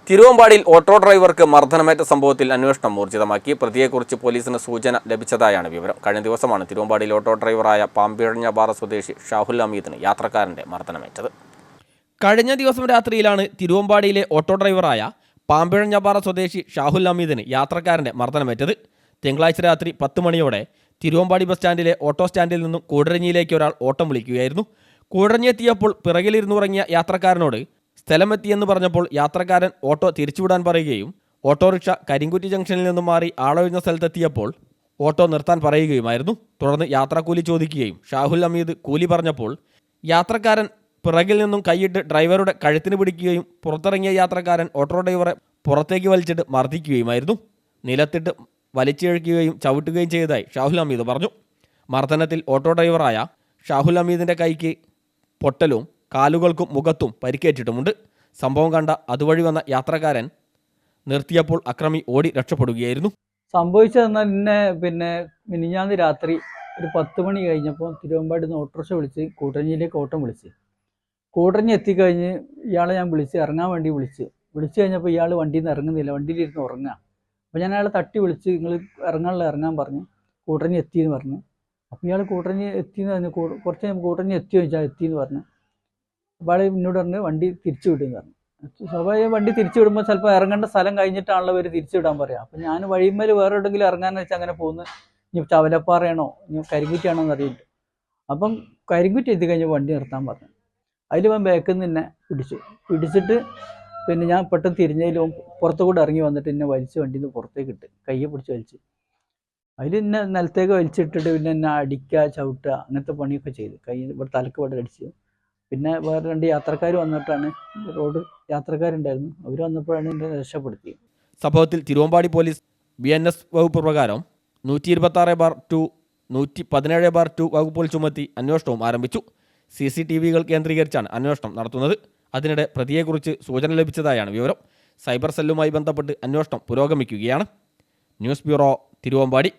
തിരുവമ്പാടിയിൽ auto ഡ്രൈവർക്ക് മർദ്ദനമേറ്റ സംഭവത്തിൽ അന്വേഷണം ഊർജിതമാക്കി. പ്രതിയെക്കുറിച്ച് പോലീസിന് സൂചന ലഭിച്ചതായാണ് വിവരം. കഴിഞ്ഞ ദിവസമാണ് തിരുവമ്പാടിയിൽ ഓട്ടോ ഡ്രൈവറായ പാമ്പിഴഞ്ഞപാറ സ്വദേശി ഷാഹുൽ അമീദിന് യാത്രക്കാരന്റെ മർദ്ദനമേറ്റത്. കഴിഞ്ഞ ദിവസം രാത്രിയിലാണ് തിരുവമ്പാടിയിലെ ഓട്ടോ ഡ്രൈവറായ പാമ്പിഴഞ്ഞപാറ സ്വദേശി ഷാഹുൽ അമീദിന് യാത്രക്കാരന്റെ മർദ്ദനമേറ്റത്. തിങ്കളാഴ്ച രാത്രി 10 മണിയോടെ തിരുവമ്പാടി ബസ് സ്റ്റാൻഡിലെ ഓട്ടോ സ്റ്റാൻഡിൽ നിന്നും കൂടരഞ്ഞിയിലേക്ക് ഒരാൾ ഓട്ടം വിളിക്കുകയായിരുന്നു. കൂടരഞ്ഞെത്തിയപ്പോൾ പിറകിലിരുന്നുറങ്ങിയ യാത്രക്കാരനോട് സ്ഥലമെത്തിയെന്ന് പറഞ്ഞപ്പോൾ യാത്രക്കാരൻ ഓട്ടോ തിരിച്ചുവിടാൻ പറയുകയും ഓട്ടോറിക്ഷ കരിങ്കുറ്റി ജംഗ്ഷനിൽ നിന്നും മാറി ആളൊഴിഞ്ഞ സ്ഥലത്തെത്തിയപ്പോൾ ഓട്ടോ നിർത്താൻ പറയുകയുമായിരുന്നു. തുടർന്ന് യാത്രാക്കൂലി ചോദിക്കുകയും ഷാഹുൽ അമീദ് കൂലി പറഞ്ഞപ്പോൾ യാത്രക്കാരൻ പിറകിൽ നിന്നും കൈയിട്ട് ഡ്രൈവറുടെ കഴുത്തിന് പിടിക്കുകയും പുറത്തിറങ്ങിയ യാത്രക്കാരൻ ഓട്ടോ ഡ്രൈവറെ പുറത്തേക്ക് വലിച്ചിട്ട് മർദ്ദിക്കുകയുമായിരുന്നു. നിലത്തിട്ട് വലിച്ചിഴക്കുകയും ചവിട്ടുകയും ചെയ്തതായി ഷാഹുൽ അമീദ് പറഞ്ഞു. മർദ്ദനത്തിൽ ഓട്ടോ ഡ്രൈവറായ ഷാഹുൽ അമീദിൻ്റെ കൈക്ക് പൊട്ടലും കാലുകൾക്കും മുഖത്തും പരിക്കേറ്റിട്ടുമുണ്ട്. സംഭവം കണ്ട അതുവഴി വന്ന യാത്രക്കാരൻ നിർത്തിയപ്പോൾ അക്രമി ഓടി രക്ഷപ്പെടുകയായിരുന്നു. സംഭവിച്ചതെന്നാൽ മിനിഞ്ഞാന്ന് രാത്രി ഒരു 10 മണി കഴിഞ്ഞപ്പോൾ തിരുവമ്പാടിയിൽ നിന്ന് ഓട്ടോറിക്ഷ വിളിച്ച് കൂടരഞ്ഞിയിലേക്ക് ഓട്ടം വിളിച്ച് കൂടരഞ്ഞി എത്തിക്കഴിഞ്ഞ് ഇയാളെ ഞാൻ ഇറങ്ങാൻ വേണ്ടി വിളിച്ച് കഴിഞ്ഞപ്പോൾ ഇയാൾ വണ്ടിയിൽ നിന്ന് ഇറങ്ങുന്നില്ല, വണ്ടിയിലിരുന്ന് ഉറങ്ങുക. അപ്പോൾ ഞാൻ അയാളെ തട്ടി വിളിച്ച് നിങ്ങൾ ഇറങ്ങാൻ പറഞ്ഞ് കൂടരഞ്ഞി എത്തിയെന്ന് പറഞ്ഞു. അപ്പോൾ ഇയാൾ കൂടരഞ്ഞി എത്തിയെന്ന് പറഞ്ഞു. കുറച്ച് കൂടരഞ്ഞി എത്തിയോ ചോദിച്ചാൽ എത്തിയെന്ന് പറഞ്ഞു. അപ്പോൾ ആൾ എന്നോട് പറഞ്ഞ് വണ്ടി തിരിച്ചു വിടുമെന്ന് പറഞ്ഞു. സ്വാഭാവിക വണ്ടി തിരിച്ചു വിടുമ്പോൾ ചിലപ്പോൾ ഇറങ്ങേണ്ട സ്ഥലം കഴിഞ്ഞിട്ടാണല്ലോ അവർ തിരിച്ചു വിടാൻ പറയാം. അപ്പോൾ ഞാൻ വഴിമേൽ വേറെ എവിടെയെങ്കിലും ഇറങ്ങാന്ന് വെച്ചാൽ അങ്ങനെ പോകുന്നു. ഇനി ചവലപ്പാറയാണോ ഇനി കരിങ്കുറ്റിയാണോ എന്ന് അറിയില്ല. അപ്പം കരിങ്കുറ്റി എത്തിക്കഴിഞ്ഞപ്പോൾ വണ്ടി നിർത്താൻ പറഞ്ഞു. അതിൽ അവൻ ബാക്കിൽ നിന്ന് എന്നെ പിടിച്ചിട്ട് ഞാൻ പെട്ടെന്ന് തിരിഞ്ഞതിലും പുറത്തുകൂടെ ഇറങ്ങി വന്നിട്ട് എന്നെ വലിച്ച് വണ്ടിയിൽ നിന്ന് പുറത്തേക്ക് ഇട്ട് കയ്യെ പിടിച്ച് വലിച്ച് അതിൽ എന്നെ നിലത്തേക്ക് വലിച്ചിട്ടിട്ട് എന്നെ അടിക്കുക ചവിട്ടുക അങ്ങനത്തെ പണിയൊക്കെ ചെയ്തു. ഇവിടെ തലക്ക് ഇവിടെ അടിച്ചു. പിന്നെ വേറെ 2 യാത്രക്കാർ വന്നിട്ടാണ്, റോഡ് യാത്രക്കാരുണ്ടായിരുന്നു, അവർ വന്നപ്പോഴാണ് എന്നെ രക്ഷപ്പെടുത്തിയത്. സംഭവത്തിൽ തിരുവമ്പാടി പോലീസ് BNS വകുപ്പ് പ്രകാരം 126/2 117/2 വകുപ്പുകൾ ചുമത്തി അന്വേഷണവും ആരംഭിച്ചു. CCTVകൾ കേന്ദ്രീകരിച്ചാണ് അന്വേഷണം നടത്തുന്നത്. അതിനിടെ പ്രതിയെക്കുറിച്ച് സൂചന ലഭിച്ചതായാണ് വിവരം. സൈബർ സെല്ലുമായി ബന്ധപ്പെട്ട് അന്വേഷണം പുരോഗമിക്കുകയാണ്. News bureau, Thiruvambady.